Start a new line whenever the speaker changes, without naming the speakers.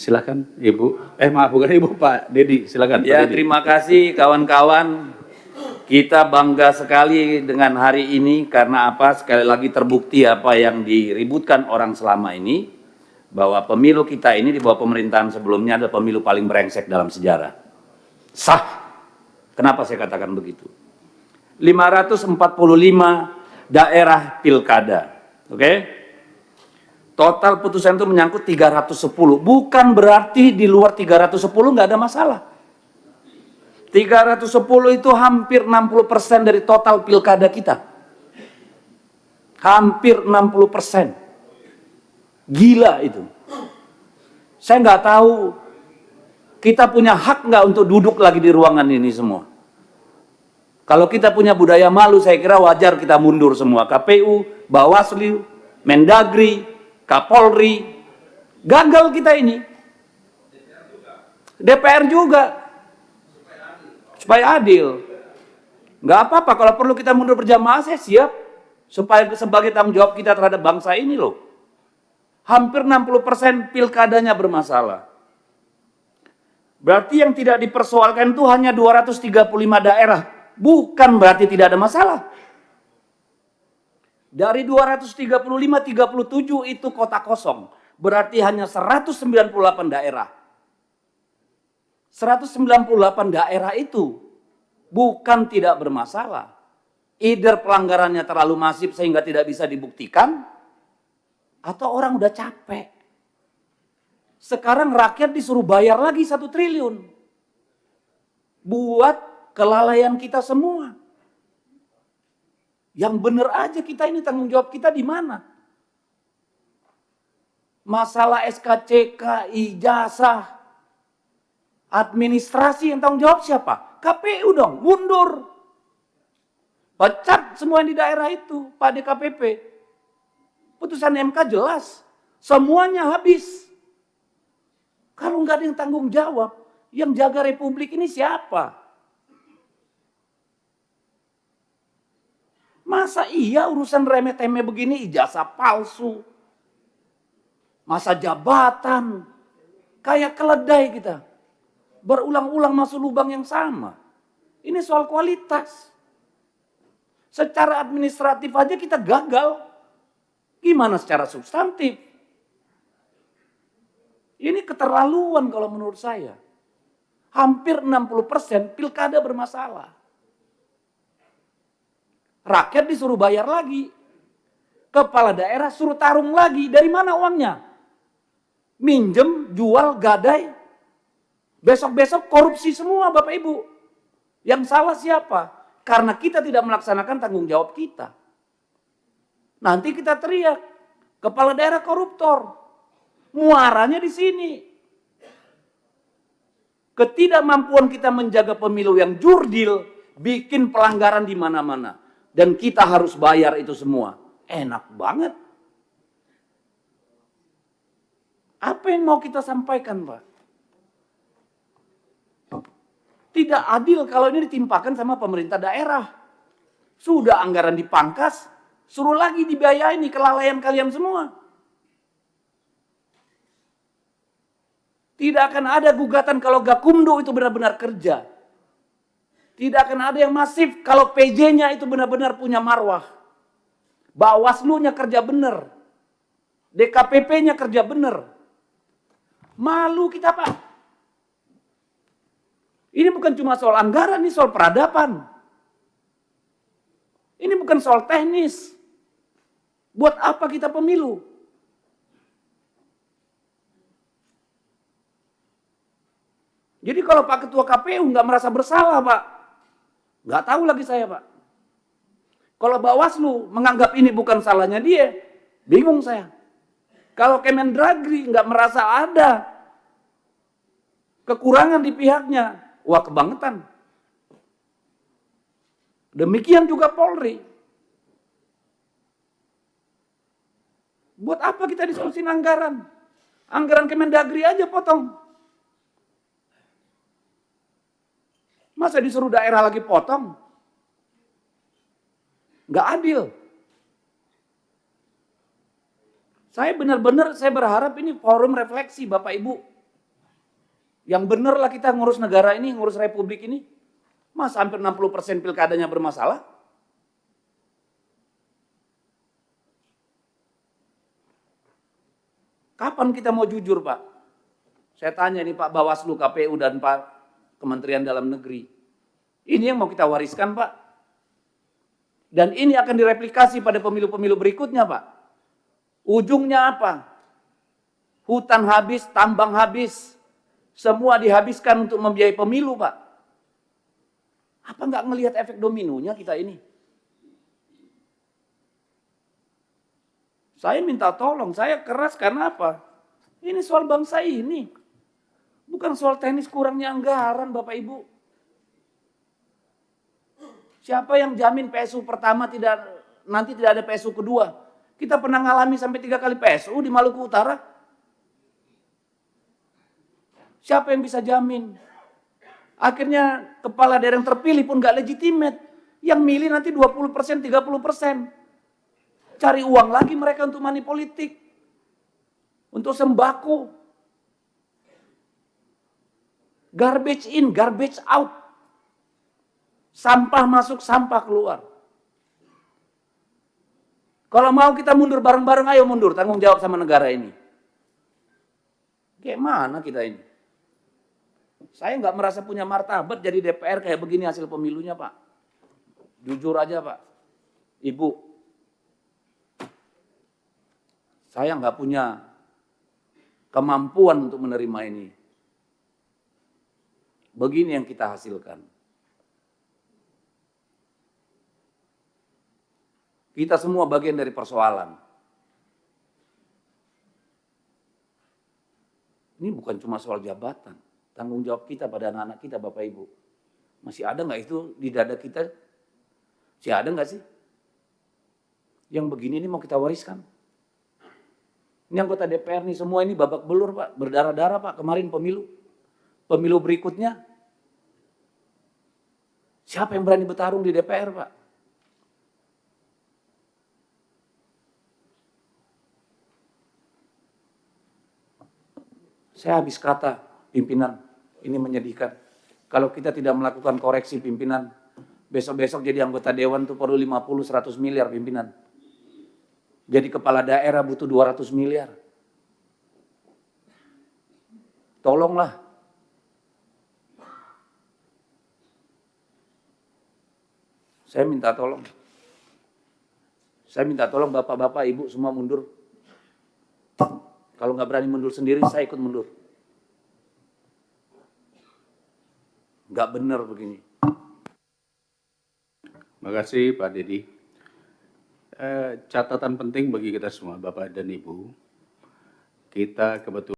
Silakan Ibu. Maaf, bukan Ibu, Pak Dedi. Silakan.
Ya,
Pak Dedi.
terima kasih kawan-kawan. Kita bangga sekali dengan hari ini karena apa? Sekali lagi terbukti apa yang diributkan orang selama ini, bahwa pemilu kita ini di bawah pemerintahan sebelumnya adalah pemilu paling brengsek dalam sejarah. Sah. Kenapa saya katakan begitu? 545 daerah pilkada. Oke? Total putusan itu menyangkut 310. Bukan berarti di luar 310 nggak ada masalah. 310 itu hampir 60% dari total pilkada kita. Hampir 60%. Gila itu. Saya nggak tahu kita punya hak nggak untuk duduk lagi di ruangan ini semua. Kalau kita punya budaya malu, saya kira wajar kita mundur semua. KPU, Bawaslu, Mendagri, Kapolri, gagal kita ini. DPR juga. Supaya adil. Nggak apa-apa, kalau perlu kita mundur berjamaah, saya siap. Supaya sebagai tanggung jawab kita terhadap bangsa ini loh. Hampir 60% pilkadanya bermasalah. Berarti yang tidak dipersoalkan itu hanya 235 daerah. Bukan berarti tidak ada masalah. Dari 235, 37 itu kota kosong. Berarti hanya 198 daerah. 198 daerah itu bukan tidak bermasalah. Either pelanggarannya terlalu masif sehingga tidak bisa dibuktikan, atau orang udah capek. Sekarang rakyat disuruh bayar lagi 1 triliun. Buat kelalaian kita semua. Yang benar aja kita ini tanggung jawab kita di mana? Masalah SKCK, ijazah, administrasi yang tanggung jawab siapa? KPU dong, mundur. Pecat semua yang di daerah itu, Pak DKPP. Putusan MK jelas, semuanya habis. Kalau nggak ada yang tanggung jawab, yang jaga republik ini siapa? Masa iya urusan remeh-temeh begini, ijazah palsu, masa jabatan, kayak keledai kita. Berulang-ulang masuk lubang yang sama. Ini soal kualitas. Secara administratif aja kita gagal. Gimana secara substantif? Ini keterlaluan kalau menurut saya. Hampir 60% pilkada bermasalah. Rakyat disuruh bayar lagi. Kepala daerah suruh tarung lagi. Dari mana uangnya? Minjem, jual, gadai. Besok-besok korupsi semua Bapak Ibu. Yang salah siapa? Karena kita tidak melaksanakan tanggung jawab kita. Nanti kita teriak, kepala daerah koruptor. Muaranya di sini. Ketidakmampuan kita menjaga pemilu yang jurdil, bikin pelanggaran di mana-mana. Dan kita harus bayar itu semua. Enak banget. Apa yang mau kita sampaikan, Pak? Tidak adil kalau ini ditimpakan sama pemerintah daerah. Sudah anggaran dipangkas, suruh lagi dibiayai nih kelalaian kalian semua. Tidak akan ada gugatan kalau Gakumdu itu benar-benar kerja. Tidak akan ada yang masif kalau PJ-nya itu benar-benar punya marwah. Bawaslu-nya kerja benar. DKPP-nya kerja benar. Malu kita, Pak. Ini bukan cuma soal anggaran, ini soal peradaban. Ini bukan soal teknis. Buat apa kita pemilu? Jadi kalau Pak Ketua KPU nggak merasa bersalah, Pak. Nggak tahu lagi saya, Pak. Kalau Bawaslu menganggap ini bukan salahnya dia, bingung saya. Kalau Kemendagri nggak merasa ada kekurangan di pihaknya, wah kebangetan. Demikian juga Polri. Buat apa kita diskusin anggaran? Anggaran Kemendagri aja potong. Masa disuruh daerah lagi potong? Nggak adil. Saya benar-benar berharap ini forum refleksi Bapak Ibu. Yang bener lah kita ngurus negara ini, ngurus republik ini. Mas hampir 60% pilkadanya bermasalah. Kapan kita mau jujur, Pak? Saya tanya nih Pak Bawaslu, KPU, dan Pak Kementerian Dalam Negeri. Ini yang mau kita wariskan, Pak. Dan ini akan direplikasi pada pemilu-pemilu berikutnya, Pak. Ujungnya apa? Hutan habis, tambang habis. Semua dihabiskan untuk membiayai pemilu, Pak. Apa nggak ngelihat efek dominonya kita ini? Saya minta tolong, saya keras karena apa? Ini soal bangsa ini. Bukan soal teknis kurangnya anggaran, Bapak Ibu. Siapa yang jamin PSU pertama nanti tidak ada PSU kedua? Kita pernah ngalami sampai 3 kali PSU di Maluku Utara. Siapa yang bisa jamin? Akhirnya kepala daerah yang terpilih pun gak legitimate. Yang milih nanti 20%, 30%. Cari uang lagi mereka untuk money politik. Untuk sembako. Garbage in, garbage out. Sampah masuk, sampah keluar. Kalau mau kita mundur bareng-bareng, ayo mundur. Tanggung jawab sama negara ini. Kayak mana kita ini? Saya nggak merasa punya martabat jadi DPR kayak begini hasil pemilunya, Pak. Jujur aja, Pak. Ibu, saya nggak punya kemampuan untuk menerima ini. Begini yang kita hasilkan. Kita semua bagian dari persoalan. Ini bukan cuma soal jabatan. Tanggung jawab kita pada anak-anak kita, Bapak Ibu. Masih ada nggak itu di dada kita? Masih ada nggak sih? Yang begini ini mau kita wariskan. Ini anggota DPR nih semua ini babak belur, Pak. Berdarah-darah, Pak, kemarin pemilu. Pemilu berikutnya. Siapa yang berani bertarung di DPR, Pak? Saya habis kata, pimpinan, ini menyedihkan. Kalau kita tidak melakukan koreksi pimpinan, besok-besok jadi anggota dewan tuh perlu 50-100 miliar pimpinan. Jadi kepala daerah butuh 200 miliar. Tolonglah. Saya minta tolong. Saya minta tolong bapak-bapak, ibu semua mundur. Kalau nggak berani mundur sendiri, saya ikut mundur. Nggak benar begini.
Terima kasih Pak Dedi. Catatan penting bagi kita semua, Bapak dan Ibu. Kita kebetulan